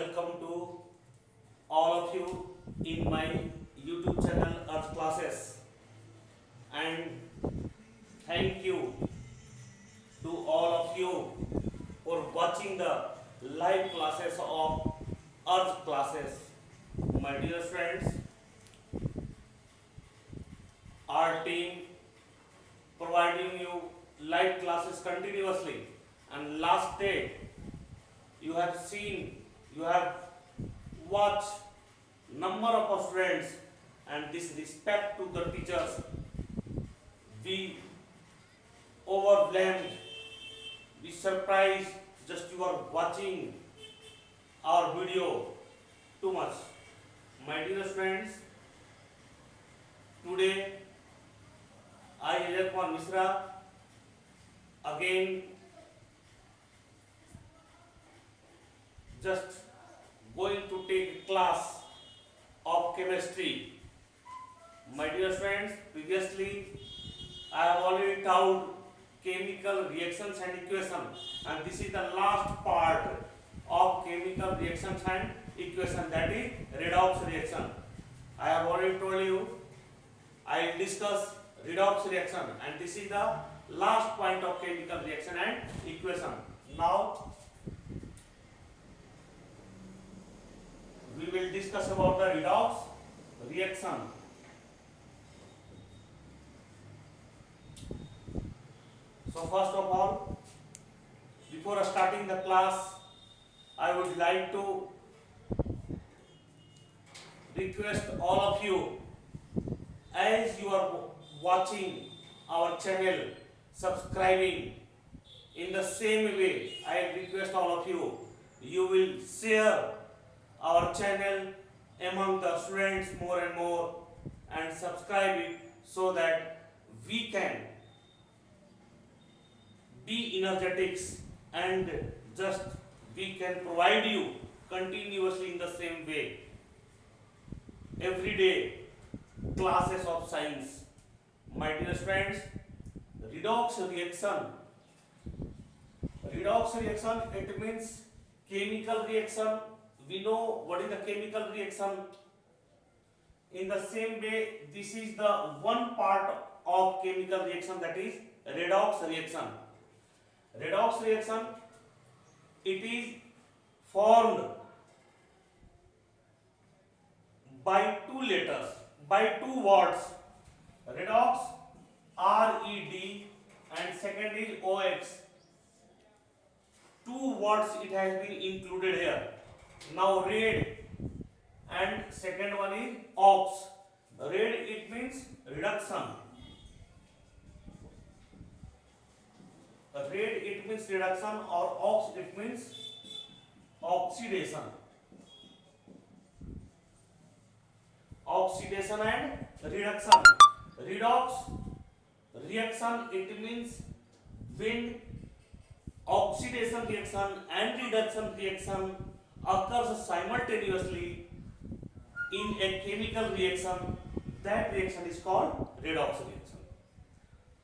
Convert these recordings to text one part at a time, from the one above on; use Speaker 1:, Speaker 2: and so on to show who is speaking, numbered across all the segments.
Speaker 1: welcome to all of you in my YouTube channel Earth Classes, and thank you to all of you for watching the live classes of Earth Classes. My dear friends, our team providing you live classes continuously, and last day you have seen, you have watched number of our students, and this respect to the teachers, we overwhelmed, we surprised, just you are watching our video too much. My dear friends, today I, Ajay Kumar Misra, again just going to take a class of chemistry. My dear friends, previously I have already taught chemical reactions and equations, and this is the last part of chemical reactions and equation, that is redox reaction. I have already told you I will discuss redox reaction, and this is the last point of chemical reaction and equation. Now we will discuss about the redox reaction. So first of all, before starting the class, I would like to request all of you, as you are watching our channel, subscribing, in the same way I request all of you, you will share our channel among the students more and more, and subscribe it so that we can be energetics and just we can provide you continuously in the same way every day classes of science. My dear friends, redox reaction, it means chemical reaction. We know what is the chemical reaction. In the same way, this is the one part of chemical reaction, that is redox reaction. Redox reaction, it is formed by two letters, by two words. Redox, R-E-D, and second is O-X. Two words it has been included here. Now red, and second one is ox. Red, it means reduction. Red, it means reduction, or ox, it means oxidation. Oxidation and reduction. Redox reaction, it means when oxidation reaction and reduction reaction occurs simultaneously in a chemical reaction, that reaction is called redox reaction.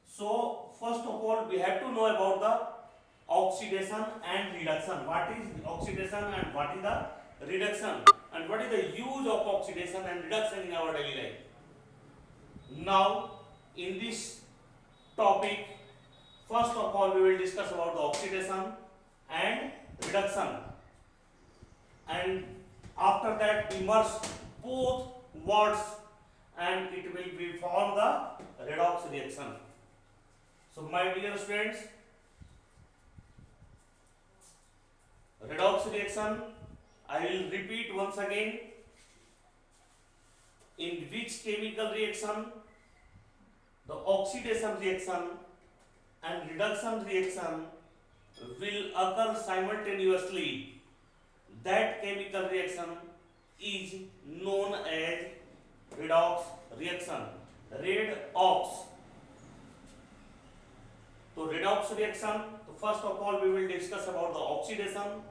Speaker 1: So first of all, we have to know about the oxidation and reduction. What is oxidation and what is the reduction, and what is the use of oxidation and reduction in our daily life. Now in this topic, first of all we will discuss about the oxidation and reduction, and after that we merge both words and it will be form the redox reaction. So my dear students, redox reaction, I will repeat once again, in which chemical reaction the oxidation reaction and reduction reaction will occur simultaneously, that chemical reaction is known as redox reaction. Redox. So redox reaction, so first of all we will discuss about the oxidation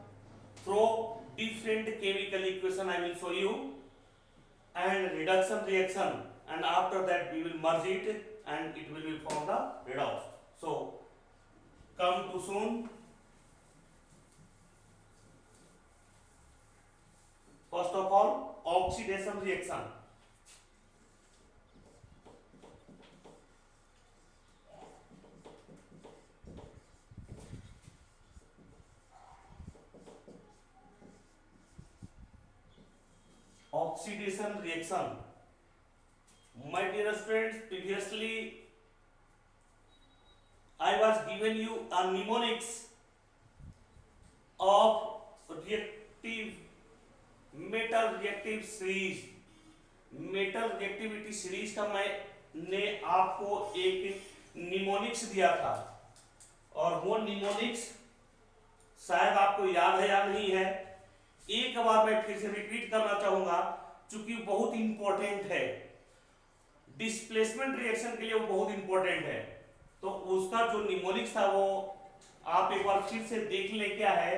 Speaker 1: through different chemical equation I will show you, and reduction reaction, and after that we will merge it and it will be form the redox. So come to soon. Oxidation reaction. Oxidation reaction. My dear students, previously I was given you a mnemonics of reactive metal reactive series. Metal reactivity series का मैंने आपको एक mnemonics दिया था, और वो mnemonics शायद आपको याद है या नहीं है। एक बार मैं फिर से रिपीट करना चाहूंगा, चूंकि बहुत इंपॉर्टेंट है, डिस्प्लेसमेंट रिएक्शन के लिए वो बहुत इंपॉर्टेंट है। तो उसका जो निमोनिक्स था वो आप एक बार फिर से देख ले। क्या है?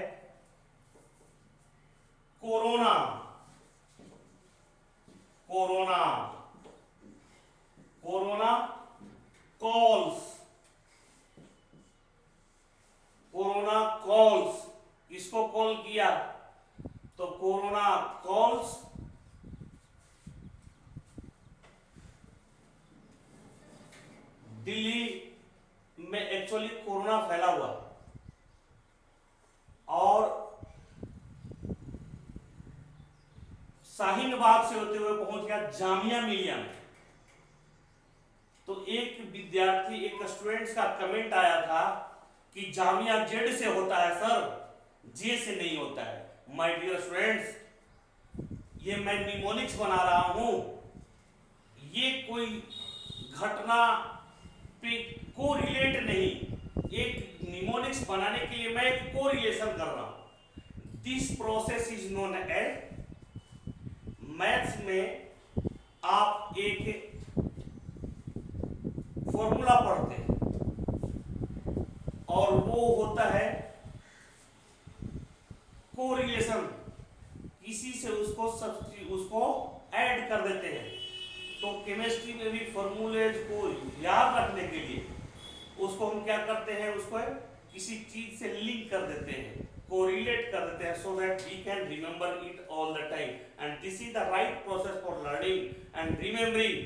Speaker 1: Corona, corona, corona calls, corona calls. किसको कॉल किया? तो कोरोना कॉल्स दिल्ली में एक्चुअली कोरोना फैला हुआ, और शाहीन बाग से होते हुए पहुंच गया जामिया मिलिया में। तो एक विद्यार्थी, एक स्टूडेंट्स का कमेंट आया था कि जामिया जेड से होता है सर, जे से नहीं होता है। माय डियर स्टूडेंट्स, ये मैं निमोनिक्स बना रहा हूं, ये कोई घटना पे कोरिलेट नहीं, एक निमोनिक्स बनाने के लिए मैं एक कोरिलेशन कर रहा हूं। This process is known as, maths में आप एक फॉर्मूला पढ़ते हैं, और वो होता है कोरिलेशन। किसी से उसको ऐड कर देते हैं। तो केमिस्ट्री में भी फॉर्मूलेज को याद रखने के लिए उसको हम क्या करते हैं, उसको किसी चीज से लिंक कर देते हैं, कोरिलेट कर देते हैं, so that we can remember it all the time. And this is the right process for learning and remembering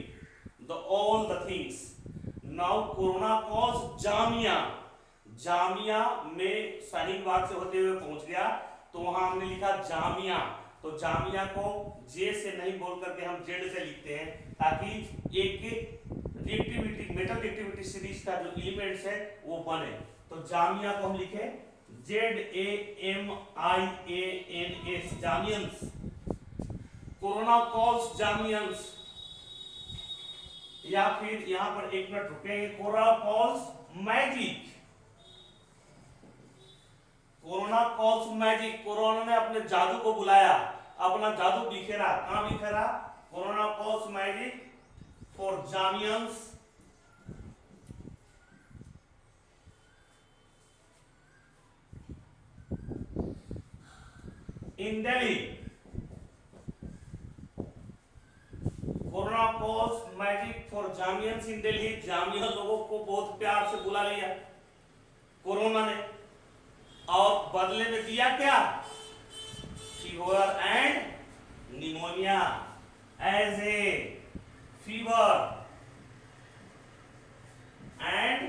Speaker 1: the all the things. Now corona cause Jamia, Jamia में शाहीन बाग से होते हुए पहुंच गया, तो वहां हमने लिखा जामिया। तो जामिया को जे से नहीं बोल करके हम जेड से लिखते हैं, ताकि एक रिएक्टिविटी, मेटल रिएक्टिविटी सीरीज का जो एलिमेंट्स है वो बने। तो जामिया को हम लिखे JAMIANS, Jamians. Corona calls Jamians, या फिर यहां पर एक मिनट रुकेंगे, corona calls magic, corona calls magic. Corona ने अपने जादू को बुलाया, अपना जादू बिखेरा। कहां बिखेरा? Corona calls magic for Jamians in Delhi. Corona calls magic for Jamians in Delhi. Jamia लोगों को बहुत प्यार से बुला लिया कोरोना ने, और बदले में दिया क्या? Fever and pneumonia, as a fever and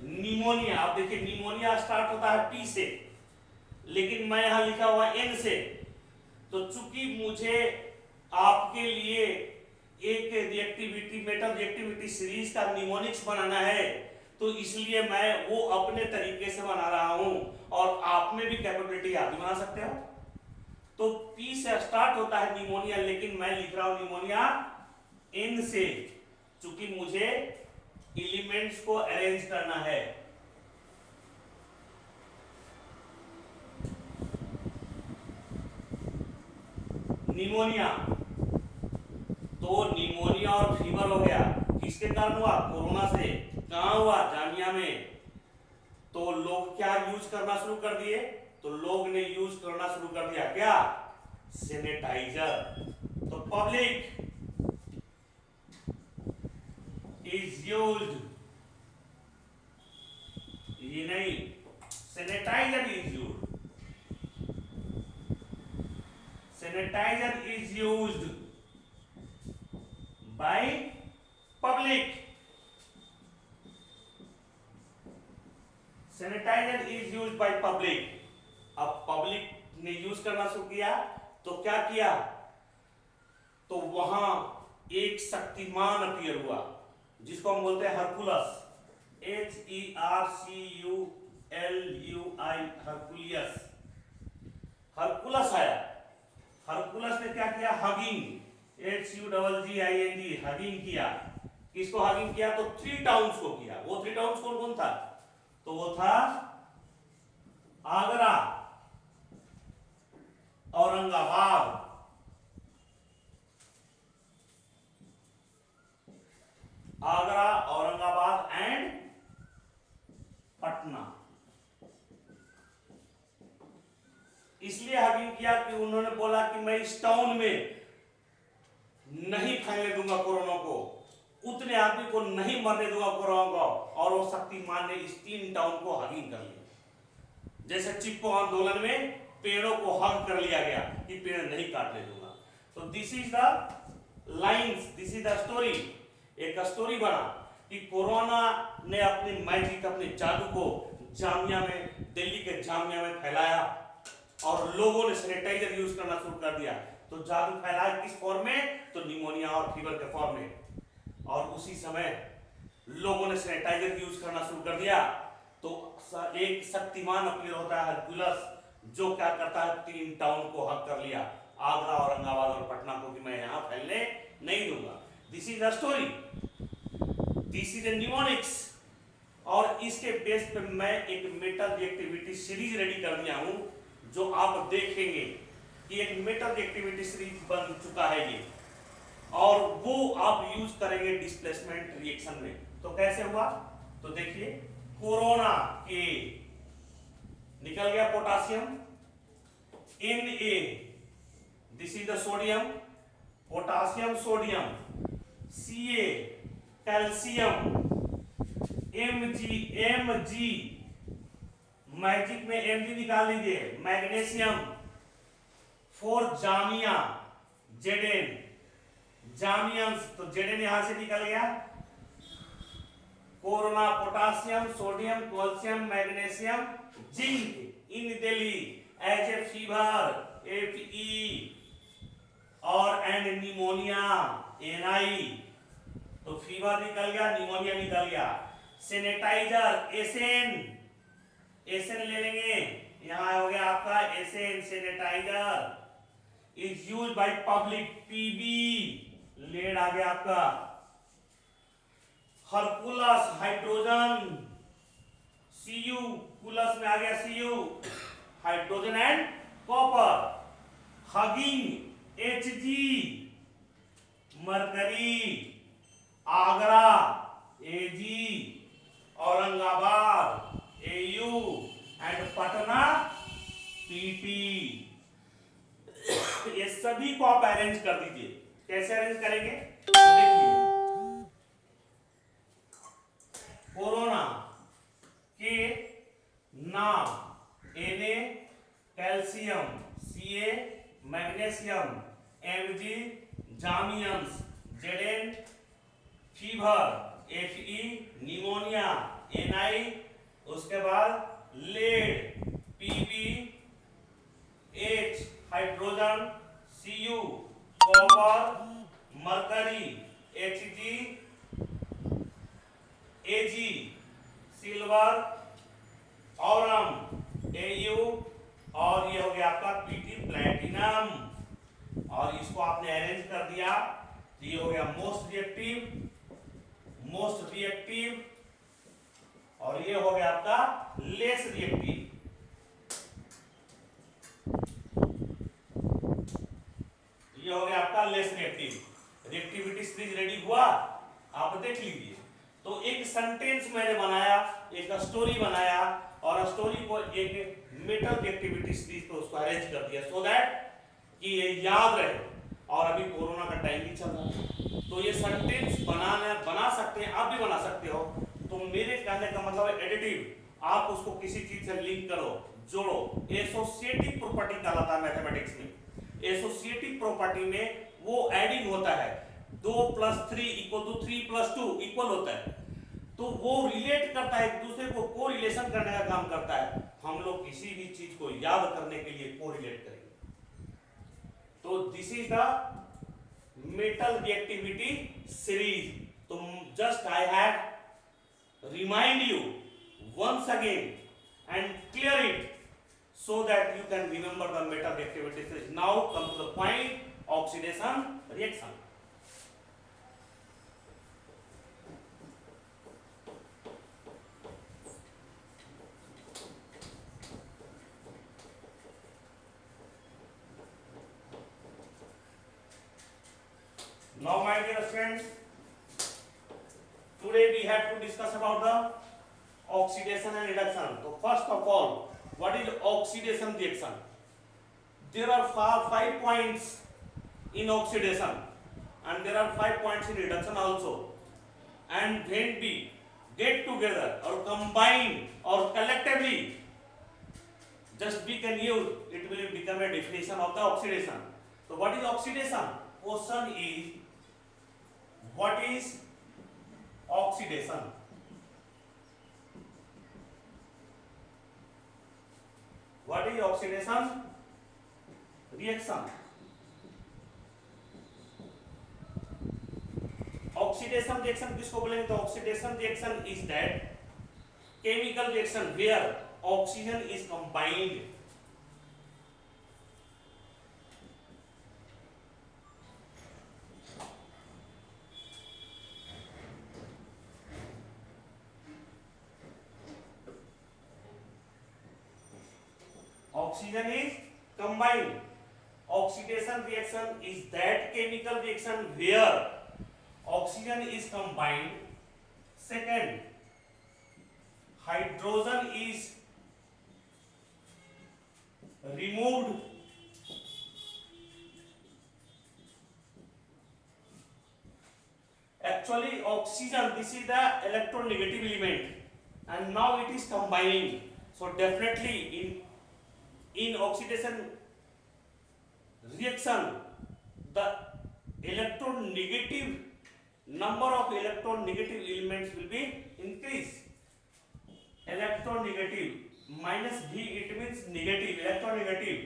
Speaker 1: pneumonia. अब देखिए, निमोनिया स्टार्ट होता है P से, लेकिन मैं यहां लिखा हुआ N से। तो चूंकि मुझे आपके लिए एक रिएक्टिविटी, मेटल रिएक्टिविटी सीरीज का निमोनिक्स बनाना है, तो इसलिए मैं वो अपने तरीके से बना रहा हूं, और आप में भी कैपेबिलिटी आप भी बना सकते हो। तो P से स्टार्ट होता है निमोनिया, लेकिन मैं लिख रहा हूं निमोनिया N से, चूंकि मुझे एलिमेंट्स को अरेंज करना है। निमोनिया, तो निमोनिया और फीवर हो गया, किसके कारण हुआ? कोरोना से। कहां हुआ? जामिया में। तो लोग क्या यूज करना शुरू कर दिए? तो लोग ने यूज करना शुरू कर दिया क्या? सैनिटाइजर। तो पब्लिक इज यूज्ड, ये नहीं, sanitiser is used, sanitiser is used by public. Sanitiser is use by public. अब पब्लिक ने यूज करना शुरू किया तो क्या किया, तो वहां एक शक्तिमान अपीयर हुआ जिसको हम बोलते हैं हरकुलस, HERCULUI, हरकुलियस. हरकुलस आया. हरकुलस ने क्या किया, हगिंग, HUGGING, हगिंग किया. किसको हगिंग किया, तो 3 टाउन्स को किया. वो 3 टाउन्स कौन कौन था, तो वो था आगरा, औरंगाबाद, आगरा, औरंगाबाद एंड पटना. इसलिए हगिंग किया कि उन्होंने बोला कि मैं इस टाउन में नहीं फैलने दूंगा कोरोना को, उतने आदमी को नहीं मरने दूंगा कोरोना को. और वो शक्तिमान ने इस 3 टाउन को हगिंग कर लिया. जैसे चिपको आंदोलन में पेड़ों को हग कर लिया गया कि पेड़ नहीं काटने दूंगा. तो this is the lines, this is the story. एक स्टोरी बना कि कोरोना ने अपनी मैजिक, अपने जादू को जामिया में, दिल्ली के जामिया में फैलाया और लोगों ने सैनिटाइजर यूज करना शुरू कर दिया. तो जादू फैलाया किस फॉर्म में, तो निमोनिया और फीवर के फॉर्म में. और उसी समय लोगों ने सैनिटाइजर यूज करना शुरू कर दिया. तो एक शक्तिमान अपीयर होता है हरकुलस, जो क्या करता है 3 टाउन को हक कर लिया, आगरा, औरंगाबाद और पटना को, कि मैं यहां फैलने नहीं दूंगा. This is the story, this is the mnemonics. और इसके बेस पे मैं एक मेटल रिएक्टिविटी सीरीज रेडी कर दिया हूं, जो आप देखेंगे कि एक मेटल रिएक्टिविटी सीरीज बन चुका है ये, और वो आप यूज करेंगे डिस्प्लेसमेंट रिएक्शन में. तो कैसे हुआ, तो देखिए कोरोना के निकल गया potassium, Na, this is the sodium, potassium sodium, Ca calcium, Mg, magic में Mg निकाल लीजिए, मैग्नीशियम, 4 जामिया, Zn, जामियंस, तो Zn यहां से निकल गया. Corona, potassium, sodium, calcium, magnesium, zinc in Delhi as a fever, Fe, और एंड निमोनिया, Ni. तो फीवर निकल गया, निमोनिया निकल गया. सैनिटाइजर एसएन ले लेंगे, यहां हो गया आपका SN. Sanitiser is use by public, PB, lead आ गया आपका. हरकुलस, हाइड्रोजन, Cu, कुलस में आ गया Cu, hydrogen and copper. Hugging, Hg, mercury, Agra, Ag, Aurangabad, Au and Patna, Pp. ये सभी को आप अरेंज कर दीजिए. कैसे अरेंज करेंगे, देखिए कोरोना के नाम Na, calcium, Ca, magnesium, Mg, Jamians, Zn, fever, Fe, pneumonia, Ni, उसके बाद lead, Pb, H, hydrogen, Cu, copper, mercury, Hg, Ag, silver, aurum, Au, और ये हो गया आपका Pt, प्लैटिनम. और इसको आपने अरेंज कर दिया तो ये हो गया मोस्ट रिएक्टिव, और ये हो गया आपका लेस रिएक्टिव. ये हो गया आपका less reactive. Reactivity series ready हुआ, आप देख लीजिए. तो एक सेंटेंस मैंने बनाया, एक स्टोरी बनाया, और स्टोरी को एक मेटल रिएक्टिविटी सीरीज पे उसको अरेंज कर दिया, सो दैट कि ये याद रहे. और अभी कोरोना का टाइम भी चल रहा है, तो ये सेंटेंस बना सकते हैं, आप भी बना सकते हो. तो मेरे कहने का मतलब है एडिटिव, आप उसको किसी चीज से लिंक करो, जोड़ो. एसोसिएटिव प्रॉपर्टी कहलाता है मैथमेटिक्स में. एसोसिएटिव प्रॉपर्टी में वो एडिंग होता है, 2+3 = 3+2 इक्वल होता है। तो वो रिलेट करता है, एक दूसरे को को रिलेशन करने का काम करता है। हम लोग किसी भी चीज को याद करने के लिए को रिलेट करेंगे। तो this is the metal reactivity series. तो just I have remind you once again and clear it so that you can remember the metal reactivity series. Now come to the point, oxidation reaction. Now my dear friends, today we have to discuss about the oxidation and reduction. So first of all, what is oxidation reaction? There are 5 points in oxidation and there are 5 points in reduction also. And when we get together or combine or collectively, just we can use, it will become a definition of the oxidation. So what is oxidation? Question is, what is oxidation? What is oxidation reaction? Oxidation reaction किसको बोलेंगे? तो oxidation reaction is that chemical reaction where oxygen is combined oxygen is combined. Oxidation reaction is that chemical reaction where oxygen is combined. Second, hydrogen is removed. Actually oxygen, this is the electronegative element and now it is combining. So definitely in oxidation reaction, the electronegative number of electronegative elements will be increased. Electronegative minus V, it means negative. Electronegative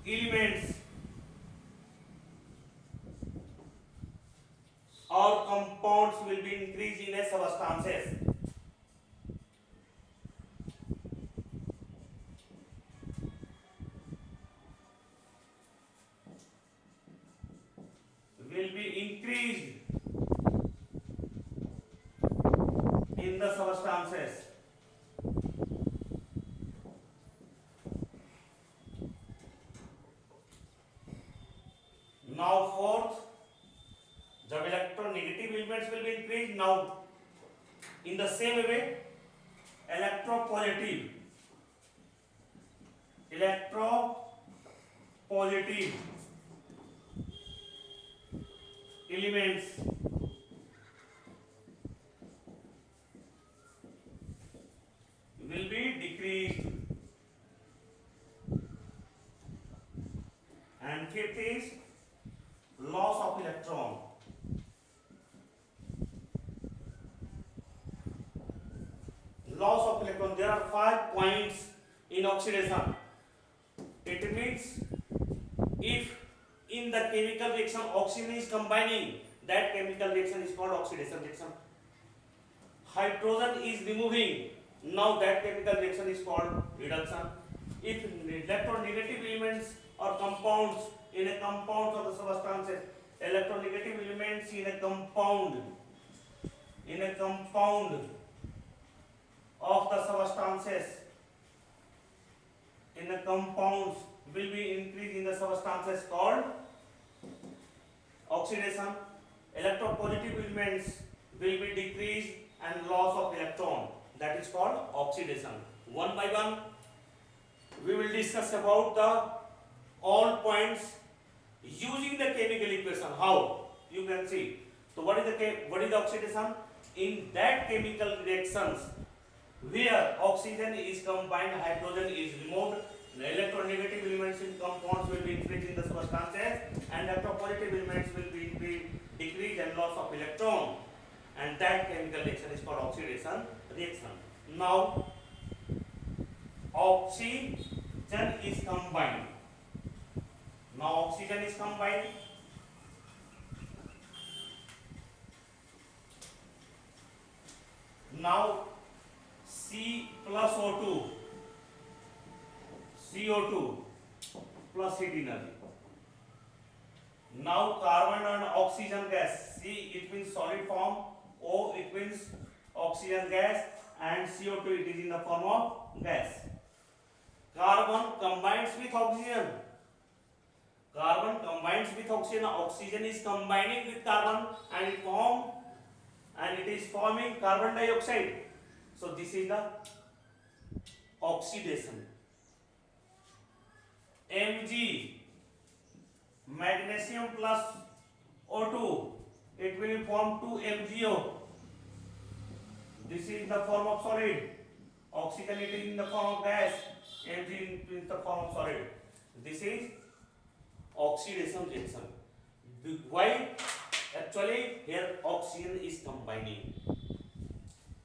Speaker 1: elements or compounds will be increased in a substances. Will be increased in the substances. Now fourth, जब electronegative elements will be increased, now in the same way electropositive elements will be decreased. And fifth is loss of electron. Loss of electron. There are 5 points in oxidation. It means if in the chemical reaction oxygen is combining, that chemical reaction is called oxidation reaction. Hydrogen is removing, now that chemical reaction is called reduction. If electronegative elements or compounds in a compound of the substances, electronegative elements in a compound of the substances, in the compounds will be increased in the substances called oxidation. Electropositive elements will be decreased and loss of electron, that is called oxidation. One by one we will discuss about the all points using the chemical equation. How you can see. So what is the oxidation? In that chemical reactions where oxygen is combined, hydrogen is removed, The electronegative elements in compounds will be increased in the substances, and electropositive elements will be decreased and loss of electron, and that chemical reaction is called oxidation reaction. Now oxygen is combined. Now oxygen is combined. Now C plus O2, CO2 plus heat energy. Now carbon and oxygen gas. C it means solid form, O it means oxygen gas, and CO2 it is in the form of gas. Carbon combines with oxygen. Carbon combines with oxygen. Oxygen is combining with carbon and it is forming carbon dioxide. So this is the oxidation. Mg, magnesium plus O2, it will form 2MgO. This is the form of solid. Oxygen it is in the form of gas. Mg in the form of solid. This is oxidation reaction. Why? Actually here oxygen is combining.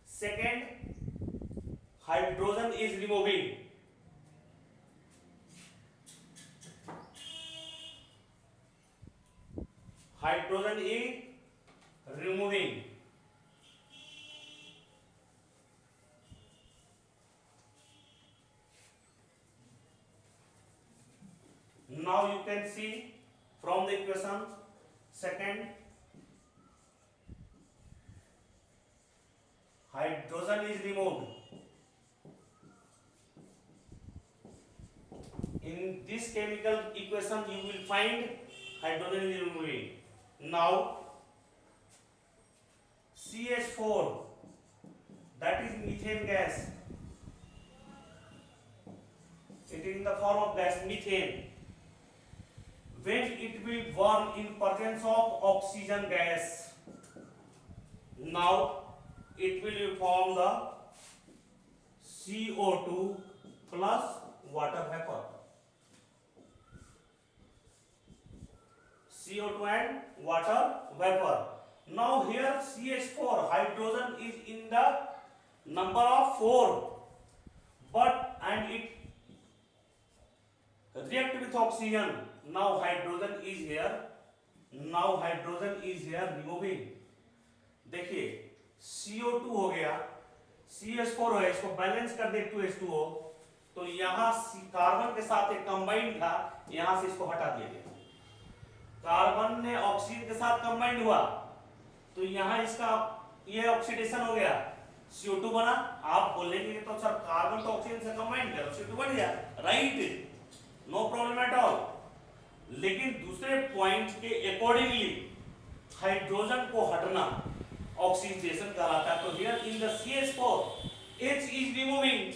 Speaker 1: Second, hydrogen is removing. Hydrogen is removing. Now you can see from the equation, second, hydrogen is removed. In this chemical equation you will find hydrogen is removing. Now CH4, that is methane gas. It is in the form of gas, methane. When it will burn in presence of oxygen gas, now it will form the CO2 plus water vapor. CO2 and water vapor. Now here CH4, hydrogen is in the number of 4, but and it react with oxygen. Now hydrogen is here. Now hydrogen is here removing. देखिए CO2 हो गया, CH4 है, इसको balance कर दे 2H2O, तो यहाँ carbon के साथ एक कंबाइंड था, यहाँ से इसको हटा दिया गया. कार्बन ने ऑक्सीजन के साथ कंबाइंड हुआ, तो यहाँ इसका ये ऑक्सीडेशन हो गया, CO2 बना. आप बोलेंगे तो सर कार्बन तो ऑक्सीजन से कंबाइंड किया, CO2 बन गया, right, no problem at all. लेकिन दूसरे पॉइंट के अकॉर्डिंगली हाइड्रोजन को हटना ऑक्सीडेशन कहलाता है. तो here in the CH4 H is removing.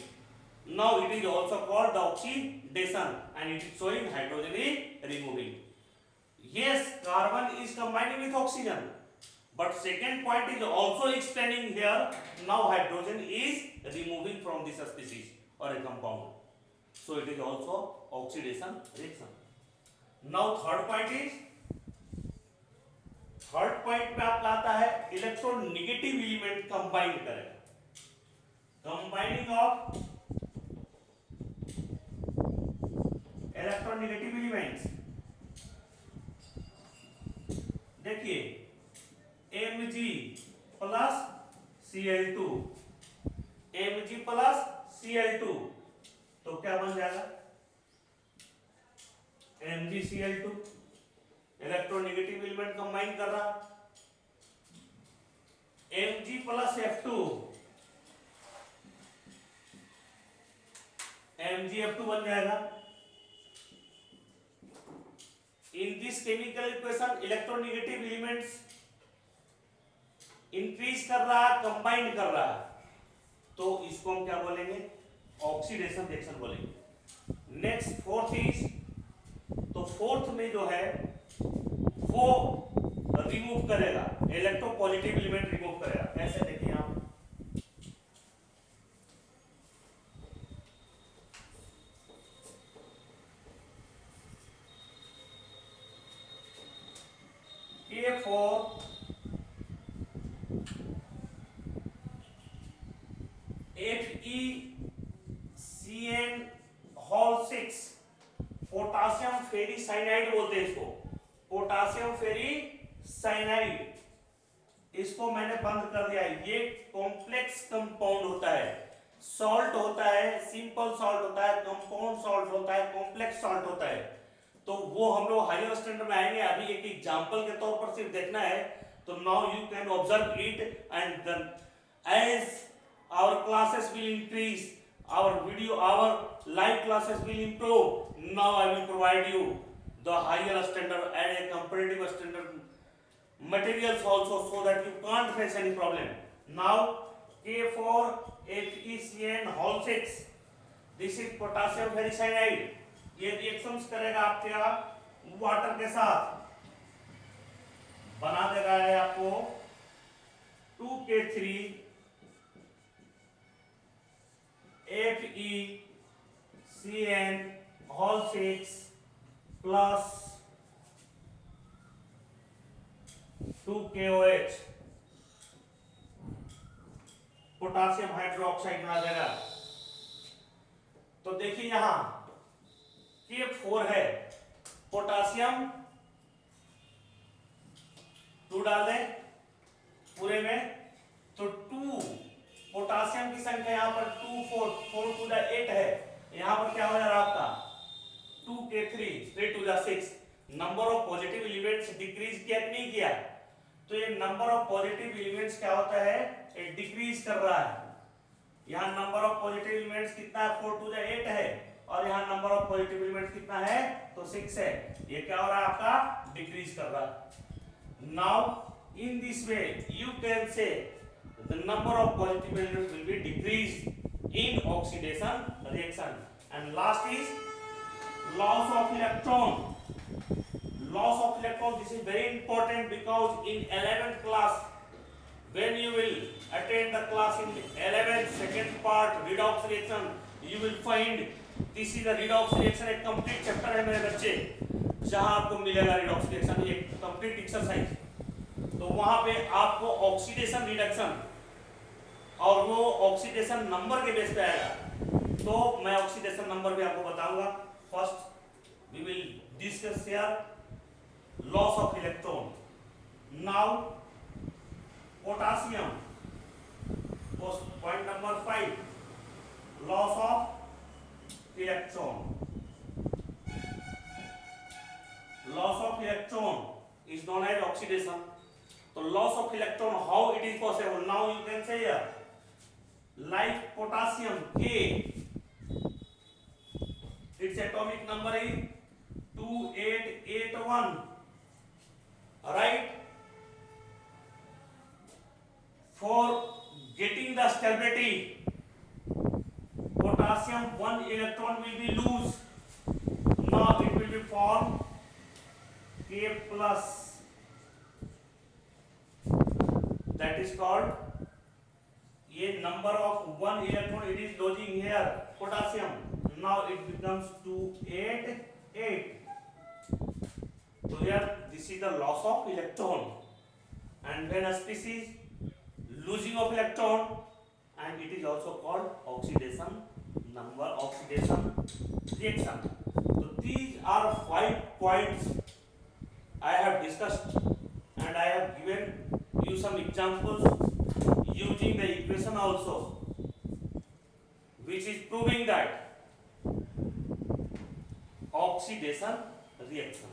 Speaker 1: Now it is also called the oxidation, and it is showing hydrogen is removing. Yes, carbon is combining with oxygen, but second point is also explaining here. Now hydrogen is removing from this species or a compound, so it is also oxidation reaction. Now third point is, third point पे आपका आता है electronegative element combine करेगा. Combining of electronegative elements. देखिए Mg plus Cl2, Mg plus Cl2, तो क्या बन जाएगा? MgCl2. इलेक्ट्रोनेगेटिव एलिमेंट कंबाइन कर रहा. Mg प्लस F2, MgF2 बन जाएगा. In this chemical equation electronegative elements increase कर रहा है, कंबाइन कर रहा है, तो इसको हम क्या बोलेंगे? ऑक्सीडेशन रिएक्शन बोलेंगे. नेक्स्ट फोर्थ इज, तो फोर्थ में जो है वो रिमूव करेगा, इलेक्ट्रोपॉजिटिव एलिमेंट रिमूव करेगा. कैसे? देखिए आप, K4 FeCN होल 6 पोटासियम फेरी साइनाइड बोलते हैं इसको, पोटासियम फेरी साइनाइड। इसको मैंने बंद कर दिया है। ये कॉम्प्लेक्स कंपाउंड होता है, सॉल्ट होता है, सिंपल सॉल्ट होता है, कंपाउंड सॉल्ट होता है, कॉम्प्लेक्स सॉल्ट होता है। तो वो हम लोग हायर स्टैंडर्ड में आएंगे, अभी एक एग्जांपल के तौर पर सिर्फ देखना है। तो now you can observe it and then as our classes will increase, our live classes will improve. Now I will provide you the higher standard and a comparative standard materials also, so that you can't face any problem. Now K4 FeCN whole 6, this is potassium ferricyanide. ये reactions करेगा आपके water के साथ, बना देगा है आपको 2K3 FeCN whole 6 plus 2KOH potassium hydroxide बना देगा। तो देखिए यहां K4 है, पोटासियम 2 डाल दें पूरे में, तो 2 पोटासियम की संख्या यहां पर 2 4 2 8 है। यहां पर क्या हो जा रहा है आपका 2K3 3 2 6। Number of positive elements decrease किया कि नहीं किया? तो ये नंबर ऑफ पॉजिटिव एलिमेंट्स क्या होता है, ये डिक्रीज कर रहा है। यहां नंबर ऑफ पॉजिटिव एलिमेंट्स कितना है 4 2 8 है, और यहां नंबर ऑफ पॉजिटिव एलिमेंट्स कितना है तो 6 है। ये क्या हो रहा है आपका डिक्रीज कर रहा है। Now in this way you can say the number of positive elements will be decreased in oxidation reaction. And last is loss of electron. Loss of electron, this is very important because in 11th class, when you will attend the class in 11th second part redox reaction, you will find this is a redox reaction, एक complete chapter है मेरे बच्चे, जहां आपको मिलेगा redox reaction, एक complete exercise। तो वहां पे आपको ऑक्सीडेशन रिडक्शन और वो ऑक्सीडेशन नंबर के बेस पे आएगा। तो मैं ऑक्सीडेशन नंबर भी आपको बताऊंगा। First we will discuss here loss of electron. Now potassium, point number 5, loss of electron. Loss of electron is known as oxidation. तो loss of electron, how it is possible? Now you can say here, like potassium K, its atomic number is 2881, right? For getting the stability, potassium 1 electron will be loose. Now it will be formed K plus, that is called, ये number of 1 electron it is losing here potassium. Now it becomes 288. So here this is the loss of electron, and when a species losing of electron, and it is also called oxidation number, oxidation reaction. So these are 5 points I have discussed, and I have given you some examples using the equation also, which is proving that oxidation reaction.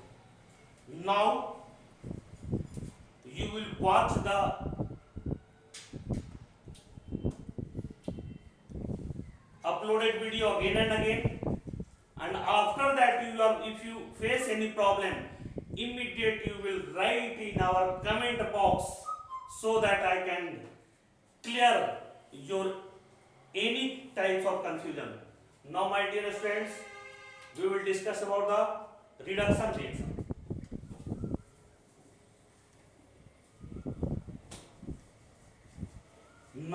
Speaker 1: Now you will watch the uploaded video again and again, and after that if you face any problem, immediately you will write in our comment box, so that I can clear your any types of confusion. Now my dear friends, we will discuss about the reduction reaction.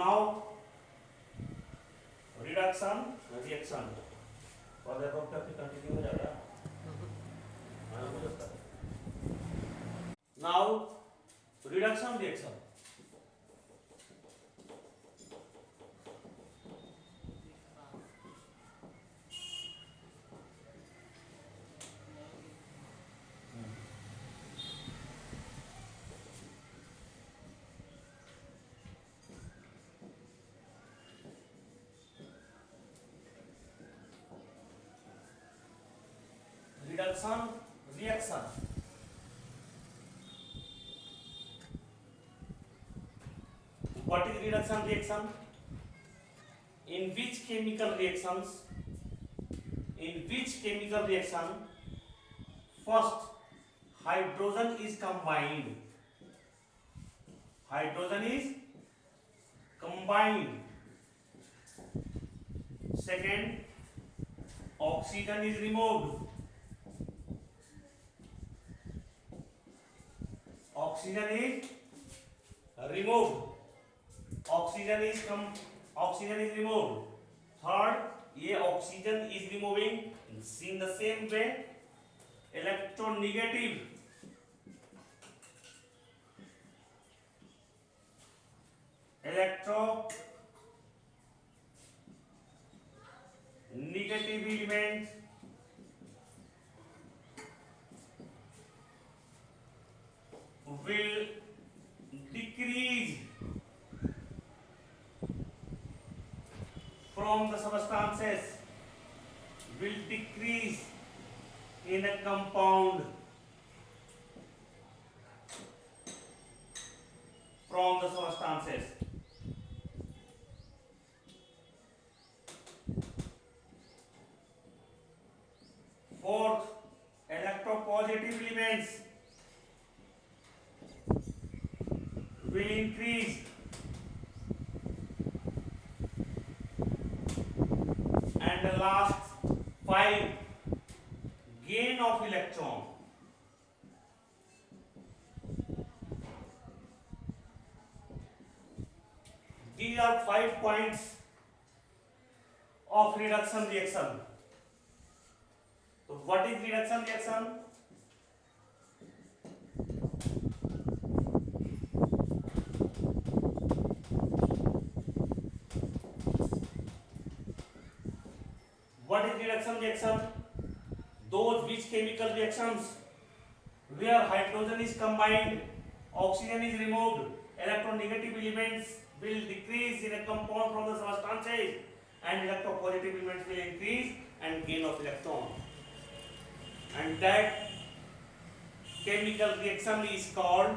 Speaker 1: Now reduction reaction, और देखो क्या continue हो जा रहा है। Now reduction reaction. Reduction reaction. What is reduction reaction? In which chemical reactions? In which chemical reaction first hydrogen is combined? Hydrogen is combined. Second, oxygen is removed. Oxygen is removed. Oxygen is removed. Third, ये oxygen is removing in the same way electronegative elements will decrease from the substances, will decrease in a compound from the substances. Fourth, electropositive elements will increase and the last five, gain of electron. These are 5 points of reduction reaction. So what is reduction reaction? What is reduction reaction? Those which chemical reactions where hydrogen is combined, oxygen is removed, electronegative elements will decrease in a compound from the substances and electropositive elements will increase and gain of electron. And that chemical reaction is called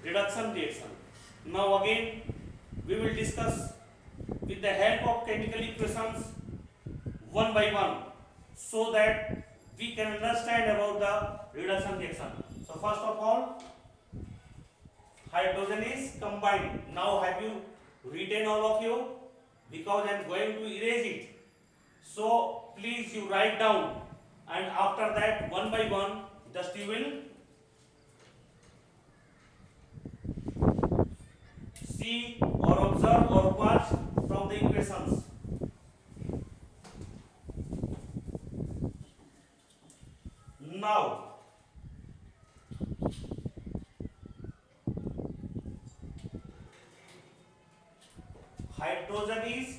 Speaker 1: reduction reaction. Now again we will discuss with the help of chemical equations one by one so that we can understand about the reduction reaction. So first of all, hydrogen is combined. Now have you written all of you? Because I am going to erase it. So please you write down and after that one by one just you will see or observe or watch from the equations. Now hydrogen is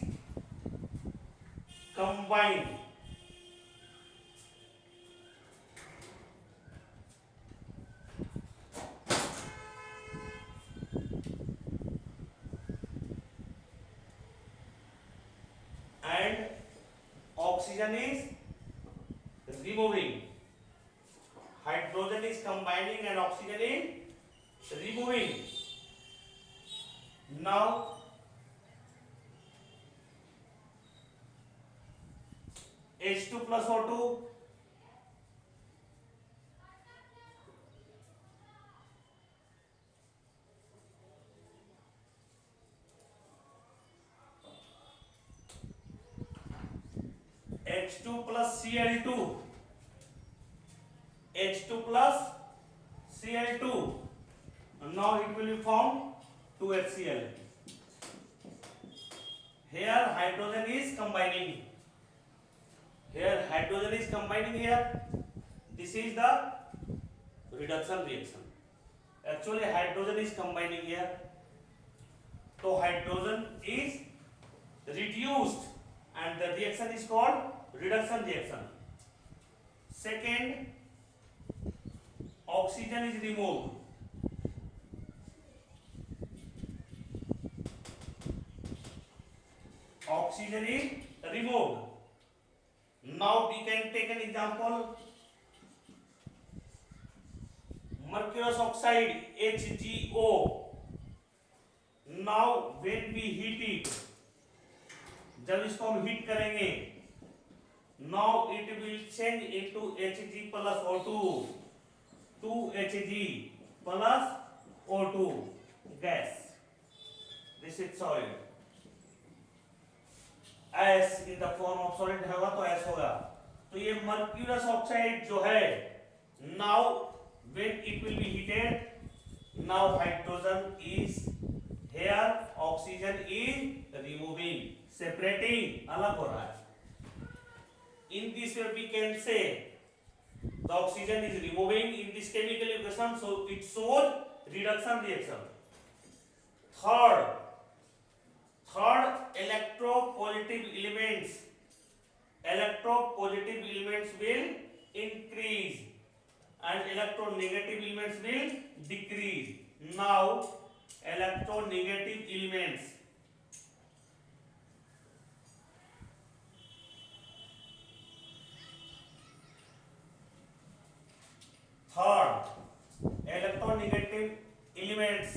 Speaker 1: combined and oxygen is removing. Hydrogen is combining and oxygen is removing. Now H2 plus O2 H2 plus Cl2 H2 plus Cl2 and now it will be formed 2HCl. Here hydrogen is combining. Here hydrogen is combining here. This is the reduction reaction. Actually hydrogen is combining here, so hydrogen is reduced and the reaction is called reduction reaction. Second, oxygen is removed. Oxygen is removed. Now we can take an example. Mercurous oxide HgO. Now when we heat it, जब इसको हम heat करेंगे, now it will change into Hg plus O2, 2Hg plus O2 gas. This is solid. S in the form of solid होगा तो S होगा. तो ये mercurous oxide जो है, now when it will be heated, now hydrogen is here, oxygen is removing, separating, अलग हो रहा है. In this way we can say the oxygen is removing in this chemical equation, so it shows reduction reaction. Third, electropositive elements will increase and electronegative elements will decrease. Now electronegative elements, third electronegative elements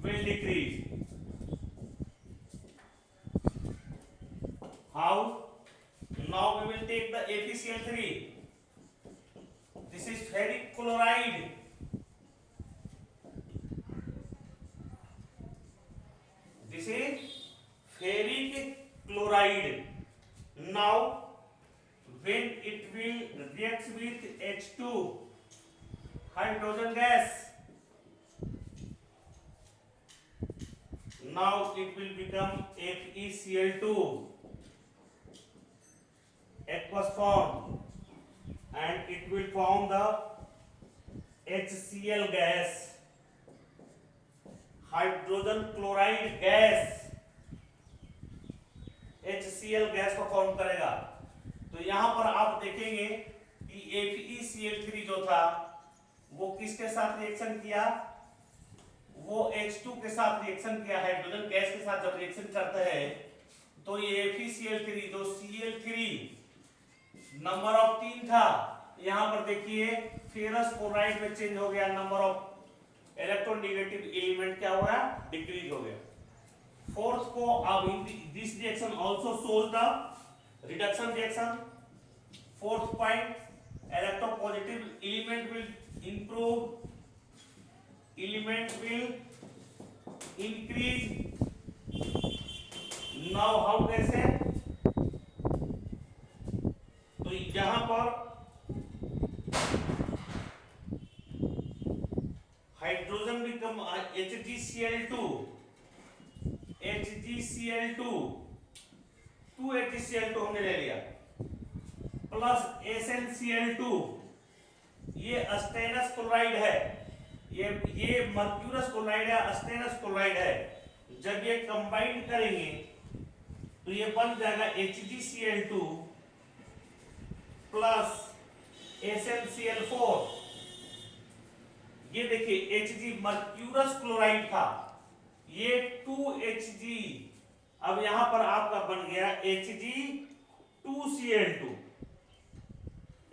Speaker 1: will decrease. How? Now we will take the FeCl3. This is ferric chloride. This is ferric chloride. Now when it will react with H2, hydrogen gas, now it will become FeCl2, aqueous form, and it will form the HCl gas, hydrogen chloride gas, HCl gas को form करेगा. तो यहाँ पर आप देखेंगे कि FeCl3 जो था वो किसके साथ रिएक्शन किया, वो H2 के साथ रिएक्शन किया. हाइड्रोजन गैस के साथ जब रिएक्शन करता है तो ये FeCl3 जो Cl3 नंबर ऑफ 3 था, यहाँ पर देखिए फेरस क्लोराइड में चेंज हो गया, नंबर ऑफ इलेक्ट्रोनेगेटिव एलिमेंट क्या हो गया, डिक्रीज हो गया. फोर्थ को अब this reaction also shows the reduction reaction. Fourth point, electropositive element will improve, element will increase. Now how कैसे, तो यहाँ पर हाइड्रोजन बिकम HgCl2, 2HgCl2 हमने ले लिया, प्लस SnCl2, ये स्टेनस क्लोराइड है, ये मर्क्यूरस क्लोराइड है, स्टेनस क्लोराइड है. जब ये कंबाइन करेंगे तो ये बन जाएगा HgCl2 प्लस SnCl4. ये देखिए Hg मर्क्यूरस क्लोराइड था, ये 2Hg, अब यहां पर आपका बन गया Hg2Cl2.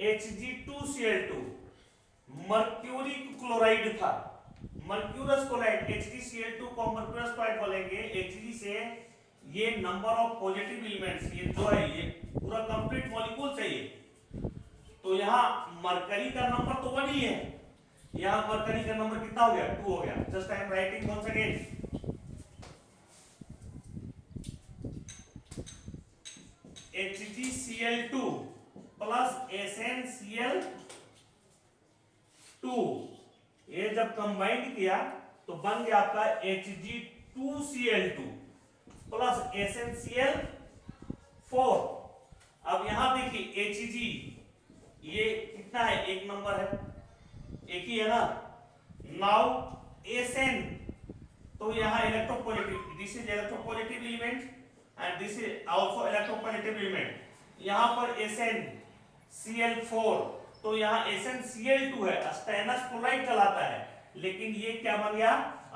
Speaker 1: Hg2Cl2 मर्क्यूरी क्लोराइड था, मर्क्यूरस क्लोराइड. HgCl2 को मर्क्यूरस क्लोराइड बोलेंगे. Hg से ये नंबर ऑफ पॉजिटिव एलिमेंट्स, ये जो है ये पूरा कंप्लीट मॉलिक्यूल चाहिए. तो यहाँ मरकरी का नंबर तो 1 ही है, यहाँ मरकरी का नंबर कितना हो गया, 2 हो गया. Just I am writing once again. HgCl2 plus SnCl2, ये जब कंबाइन किया तो बन गया आपका Hg2Cl2 प्लस SnCl4. अब यहां देखिए Hg ये कितना है, एक नंबर है, एक ही है ना। नाउ Sn, तो यहाँ electropositive, this is electropositive element and this is also electropositive element. यहाँ पर SnCl4, तो यहाँ SnCl2 है, स्टेनस क्लोराइड कहलाता है, लेकिन ये क्या बन गया,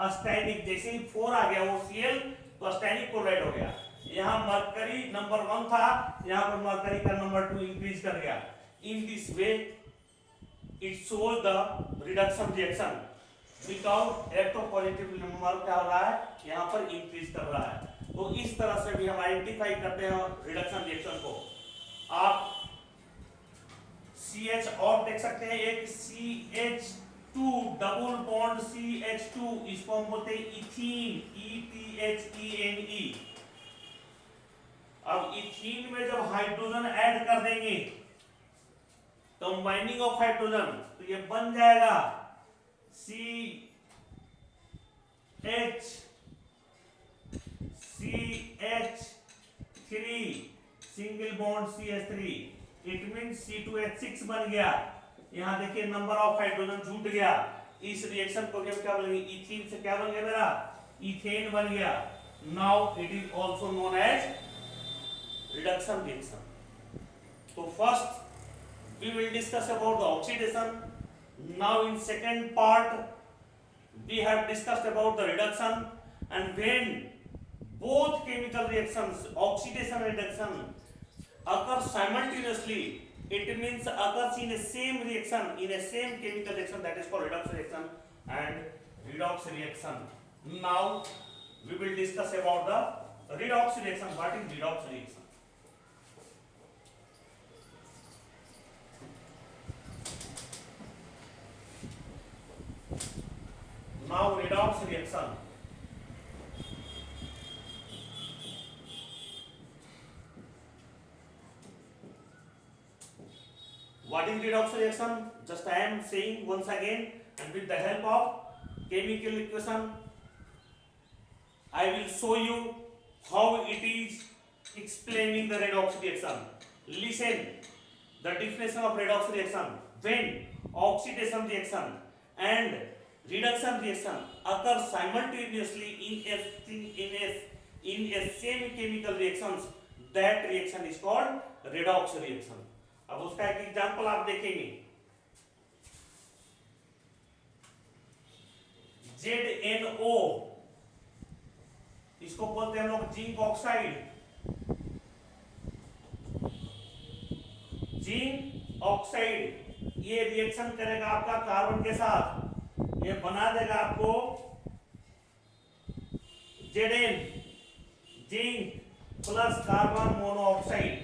Speaker 1: अस्टैनिक। जैसे ही 4 आ गया वो Cl, तो अस्टैनिक क्लोराइड हो गया। यहाँ मरकरी नंबर 1 था, यहाँ पर मरकरी का नंबर 2 इंक्रीज कर गया। In this way it shows the reduction reaction without electropositive number क्या हो रहा है, यहाँ पर इंक्रीज कर रहा है। तो इस तरह से भी हम आइडेंटिफाई करते हैं रिडक्शन रिएक्शन को। आप CH और देख सकते हैं, एक CH2 डबल बॉन्ड CH2, इसको हम बोलते हैं इथीन, ETHENE। अब इथीन में जब हाइड्रोजन ऐड कर देंगे, कंबाइनिंग ऑफ हाइड्रोजन, तो ये बन जाएगा CH3 single bond CH3, it mean C2H6 बन गया। यहाँ देखिए नंबर ऑफ हाइड्रोजन छूट गया। इस रिएक्शन को हम क्या बोलेंगे, इथीन से क्या बन गया मेरा, इथेन बन गया। Now it is also known as reduction reaction. तो first we will discuss about the oxidation. Now in second part we have discussed about the reduction, and when both chemical reactions, oxidation and reduction, occur simultaneously, it means occurs in a same reaction, in a same chemical reaction, that is called redox reaction and redox reaction. Now we will discuss about the redox reaction. What is redox reaction? Now redox reaction. What is redox reaction? Just I am saying once again, and with the help of chemical equation, I will show you how it is explaining the redox reaction. Listen, the definition of redox reaction: when oxidation reaction and reduction reaction occur simultaneously in a same chemical reactions, that reaction is called redox reaction. अब उसका एक example आप देखेंगे, ZNO, इसको बोलते हैं हम लोग जिंक ऑक्साइड। जिंक ऑक्साइड ये रिएक्शन करेगा आपका कार्बन के साथ, ये बना देगा आपको Zn, zinc plus carbon monoxide.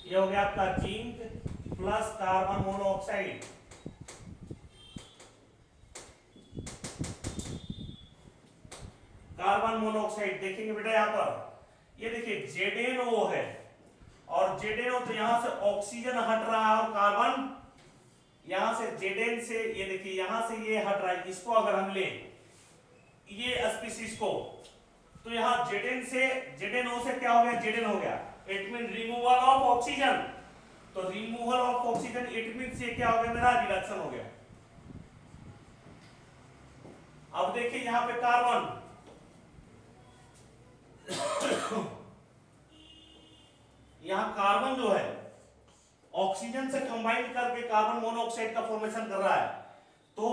Speaker 1: ये हो गया आपका zinc plus carbon monoxide. Carbon monoxide देखेंगे बेटा, यहां पर ये देखिए ZnO है, और ZnO तो यहां से ऑक्सीजन हट रहा है, और कार्बन यहां से Zn से, ये देखिए यहां से ये हट रहा है। इसको अगर हम ले ये स्पीशीज को, तो यहां Zn से ZnO से क्या हो गया, Zn हो गया, it mean removal of oxygen. तो removal of oxygen it mean ये क्या हो गया, मेरा रिडक्शन हो गया। अब देखिए यहां पे कार्बन, यहां कार्बन जो है ऑक्सीजन से कंबाइन करके कार्बन मोनोऑक्साइड का फॉर्मेशन कर रहा है, तो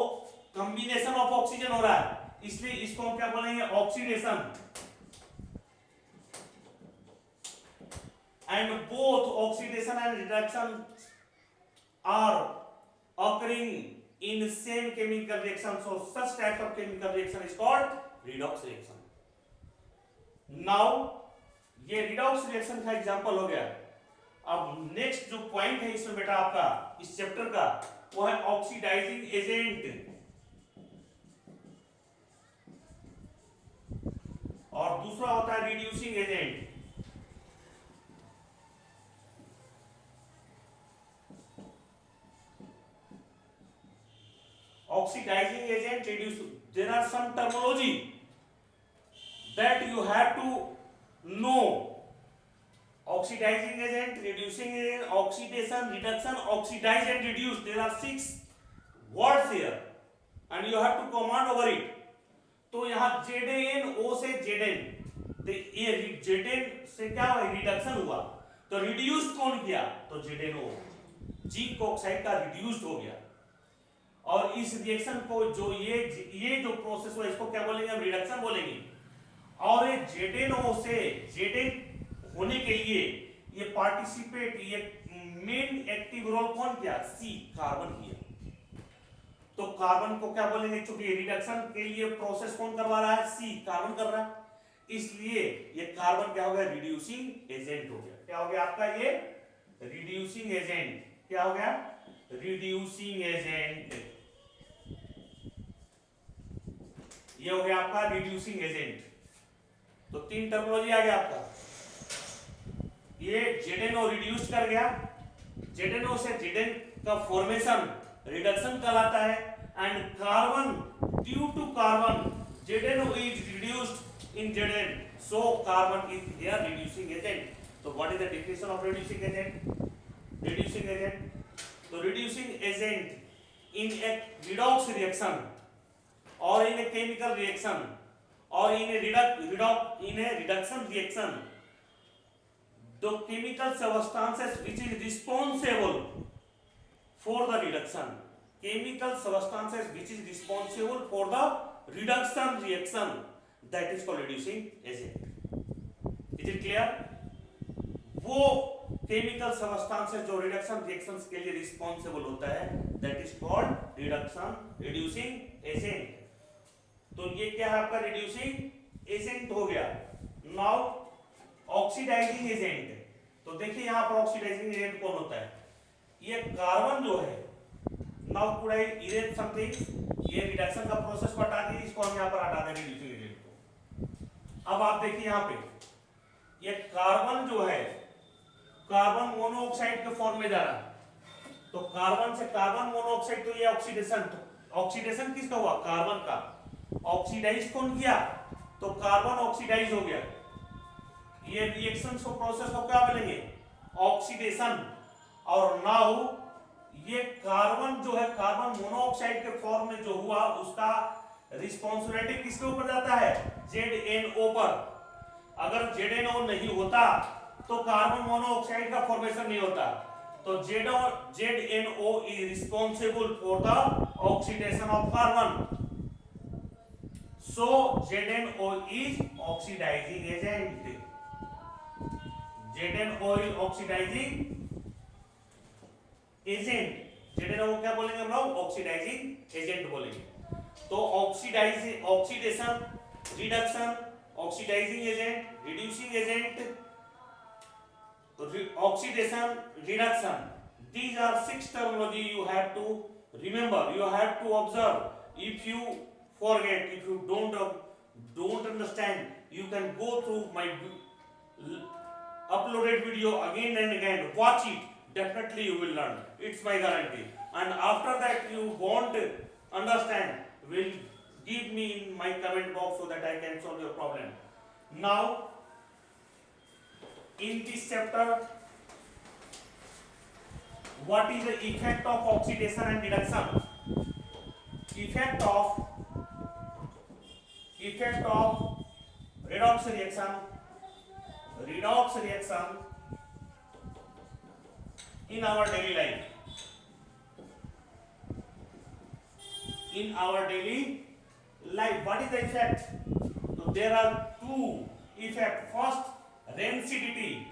Speaker 1: कॉम्बिनेशन ऑफ ऑक्सीजन हो रहा है, इसलिए इसको हम क्या बोलेंगे, oxidation. And both oxidation and reduction are occurring in same chemical reaction, so such type of chemical reaction is called redox reaction. Now ये redox reaction का एग्जांपल हो गया। अब नेक्स्ट जो पॉइंट है इसमें बेटा आपका इस चैप्टर का, वो है ऑक्सीडाइजिंग एजेंट, और दूसरा होता है reducing agent. Oxidizing agent, reduce, there are some terminology that you have to know. oxidizing agent, reducing agent, oxidation, reduction, oxidize and reduce. There are 6 words here and you have to command over it. तो यहाँ ZnO से Zn, तो ये Zn से क्या हुआ, reduction हुआ, तो रिड्यूस्ड कौन किया, तो ZnO, जिंक ऑक्साइड का रिड्यूस्ड हो गया। और इस रिएक्शन को जो ये जो प्रोसेस हुआ इसको क्या बोलेंगे, हम रिडक्शन बोलेंगे। और ये ZnO से Zn होने के लिए ये पार्टिसिपेट, ये मेन एक्टिव रोल कौन किया, सी, कार्बन किया। तो कार्बन को क्या बोलेंगे, चूंकि रिडक्शन के लिए प्रोसेस कौन करवा रहा है, सी, कार्बन कर रहा है, इसलिए ये कार्बन क्या हो गया, रिड्यूसिंग एजेंट हो गया। क्या हो गया आपका, ये रिड्यूसिंग एजेंट, क्या हो गया, रिड्यूसिंग एजेंट, ये हो गया आपका रिड्यूसिंग एजेंट। तो 3 टर्मिनोलॉजी आ गया आपका। ये ZnO रिड्यूस कर गया, ZnO से Zn का फॉर्मेशन रिडक्शन कहलाता है, and carbon, due to carbon ZnO is reduced in Zn, so carbon is here reducing agent. So what is the definition of reducing agent? Reducing agent, so reducing agent in a redox reaction or in a chemical reaction or in a reduction reaction, the chemical substances which is responsible for the reduction, chemical substances which is responsible for the reduction reaction, that is called reducing agent. Is it clear? वो chemical substances जो reduction reactions के लिए responsible होता है, that is called reducing agent. तो ये क्या है आपका, reducing agent हो गया। Now oxidizing agent, तो देखिए यहाँ पर oxidizing agent कौन होता है, ये कार्बन जो है, now could I erase something, ये रिडक्शन का प्रोसेस को हटा दिए, इसको हम यहाँ पर हटा देंगे रिड्यूसिंग एजेंट को। अब आप देखिए यहाँ पे ये कार्बन जो है, कार्बन मोनोऑक्साइड के फॉर्म में जा रहा है, तो कार्बन से कार्बन मोनोऑक्साइड, तो ये ऑक्सीडेशन, तो ऑक्सीडेशन किसका हुआ, कार्बन का। ऑक्सीडाइज कौन किया, तो कार्बन ऑक्सीडाइज हो गया। ये रिएक्शन को प्रोसेस को क्या बोलेंगे, ऑक्सीडेशन। और नाउ ये कार्बन जो है, कार्बन मोनोऑक्साइड के फॉर्म में जो हुआ, उसका रिस्पांसिबिलिटी किसके ऊपर जाता है, ZnO पर। अगर ZnO नहीं होता तो कार्बन मोनोऑक्साइड का फॉर्मेशन नहीं होता। तो ZnO is responsible for the oxidation of carbon, so ZnO is oxidizing agent, ZnO is oxidizing agent, ZnO क्या बोलेंगे हम लोग, ऑक्सीडाइजिंग एजेंट बोलेंगे। तो oxidation, reduction, oxidising agent, reducing agent, oxidation, reduction, these are 6 terminology you have to remember, you have to observe. If you forget, if you don't understand, you can go through my uploaded video again and again, watch it, definitely you will learn, it's my guarantee. And after that you won't understand, will give me in my comment box so that I can solve your problem. Now in this chapter, what is the effect of oxidation and reduction? Effect of redox reaction in our daily life. In our daily life, what is the effect? So there are 2 effects. First, rancidity,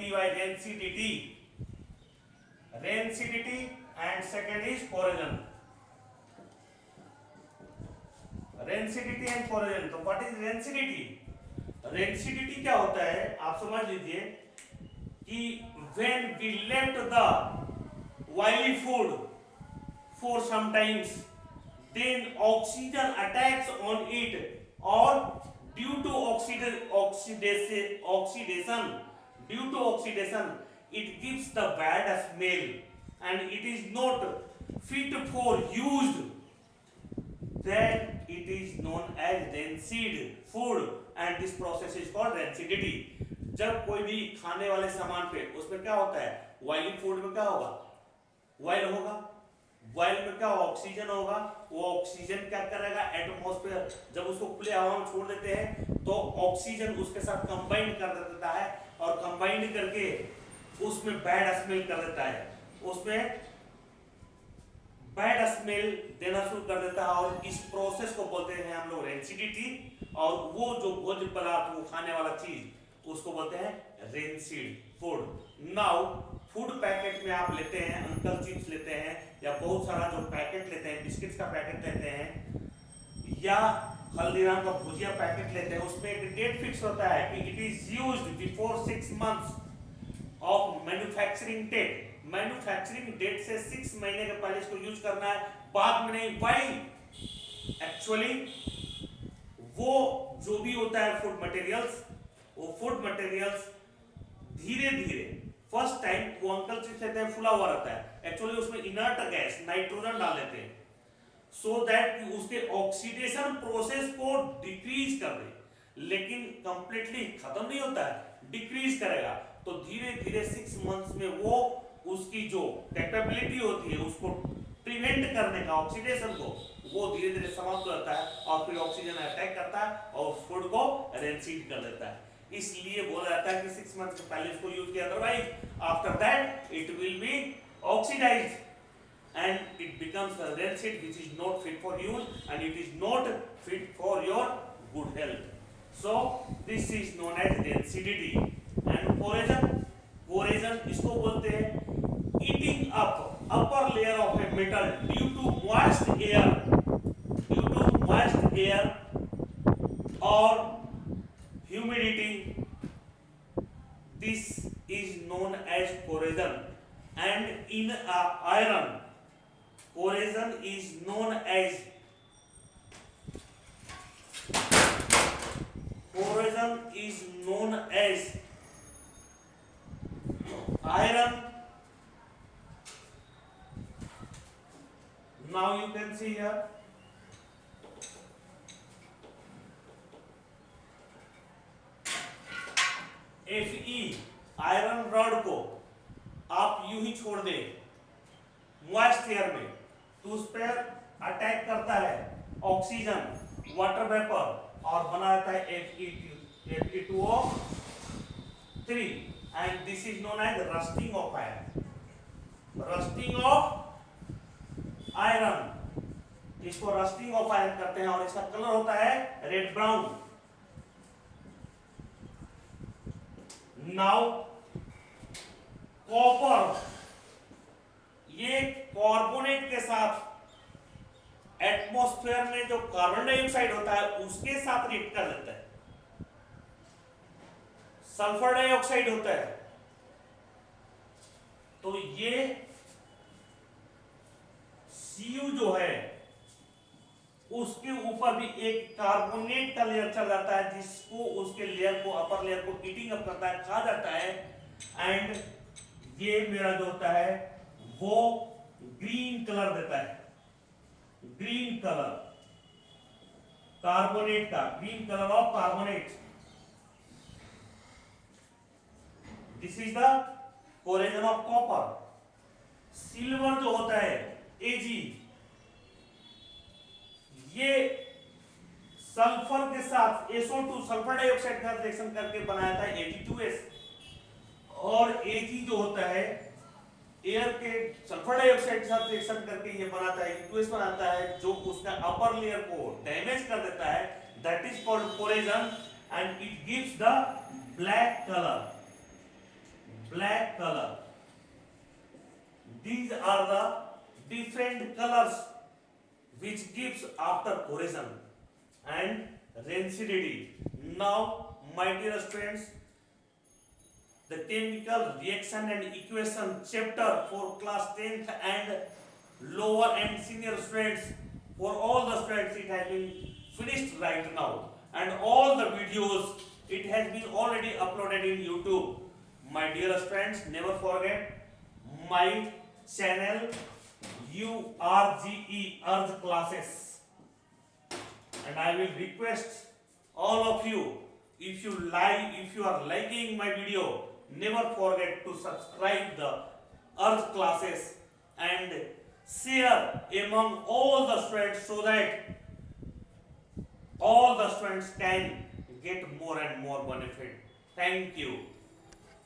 Speaker 1: rancidity, rancidity, and second is corrosion. Rancidity and corrosion. तो what is rancidity? Rancidity क्या होता है, आप समझ लीजिए कि when we left the oily food for some times, then oxygen attacks on it, or due to oxidation, it gives the bad smell and it is not fit for use. Then it it is known as rancid food and this process is called rancidity. जब कोई भी खाने वाले सामान पे उसमें क्या होता है, बॉइलिंग फूड में क्या होगा, बॉइल होगा, बॉइल में क्या ऑक्सीजन होगा, वो ऑक्सीजन क्या करेगा, एटमॉस्फेयर जब उसको खुले हवा में छोड़ देते हैं तो ऑक्सीजन उसके साथ कंबाइन कर देता है और कंबाइन करके उसमें बैड स्मेल कर देता है, उसमें बैड स्मेल देना शुरू कर देता है और इस प्रोसेस को बोलते हैं हम लोग रेंसिडिटी। और वो जो भोज्य पदार्थ, वो खाने वाला चीज, उसको बोलते हैं rancid food. Now food packet में आप लेते हैं, अंकल चिप्स लेते हैं या बहुत सारा जो पैकेट लेते हैं, बिस्किट्स का पैकेट लेते हैं या हल्दीराम का भुजिया पैकेट लेते हैं, उसमें एक डेट फिक्स होता है कि it is used before 6 months of manufacturing date. Manufacturing date से 6 महीने के पहले इसको यूज करना है, बाद में नहीं। वाई एक्चुअली वो जो भी होता है फूड मटेरियल्स, वो फूड मटेरियल्स धीरे धीरे फर्स्ट टाइम वो अंकल चिप्स लेते हैं, फुला हुआ रहता है, एक्चुअली उसमें इनर्ट गैस नाइट्रोजन डाल देते हैं सो दैट उसके ऑक्सीडेशन प्रोसेस को डिक्रीज कर दे, लेकिन कंप्लीटली खत्म नहीं होता है, डिक्रीज करेगा। तो धीरे धीरे 6 मंथ्स में वो उसकी जो कैपेबिलिटी होती है उसको प्रिवेंट करने का, ऑक्सीडेशन को, वो धीरे धीरे समाप्त हो जाता है और फिर ऑक्सीजन अटैक करता है और फूड को रेंसिड कर देता है। इसलिए बोला जाता है कि 6 मंथ्स के पहले इसको यूज किया, otherwise after that it will be oxidised and it becomes a rancid which is not fit for use and it is not fit for your good health. So this is known as rancidity. And corrosion इसको बोलते हैं eating up upper layer of a metal due to moist air or humidity. This is known as corrosion. And in iron, corrosion is known as iron. Now you can see here Fe iron rod को आप यूं ही छोड़ दें moist air में तो उस पर attack करता है ऑक्सीजन, वाटर वेपर और बना देता है Fe2O3 and this is known as rusting of iron. Rusting of iron, इसको रस्टिंग ऑफ आयरन करते हैं और इसका कलर होता है रेड ब्राउन। नाउ कॉपर, ये कार्बोनेट के साथ एटमॉस्फेयर में जो कार्बन डाइऑक्साइड होता है उसके साथ रिएक्ट कर देता है, सल्फर डाइऑक्साइड होता है, तो ये Cu जो है उसके ऊपर भी एक कार्बोनेट का लेयर चल जाता है जिसको उसके लेयर को, अपर लेयर को ईटिंग अप करता है, खा जाता है। एंड ये मेरा जो होता है वो ग्रीन कलर देता है, ग्रीन कलर कार्बोनेट का, green colour of carbonate. This is the corrosion of copper. Silver जो होता है Ag, ये सल्फर के साथ SO2 सल्फर डाइऑक्साइड का रिएक्शन करके बनाया था Ag2S, और Ag जो होता है एयर के सल्फर डाइऑक्साइड के साथ रिएक्शन करके ये बनाता है Ag2S बनाता है जो उसका अपर लेयर को डैमेज कर देता है, that is called corrosion and it gives the black colour, black colour. These are the different colors which gives after corrosion and rancidity. Now, my dear students, the chemical reaction and equation chapter for class 10th and lower and senior students, for all the students, it has been finished right now, and all the videos it has been already uploaded in YouTube. My dear students, never forget my channel URGE Urge Classes. And I will request all of you, if you are liking my video, never forget to subscribe the Earth classes and share among all the students so that all the students can get more and more benefit. Thank you.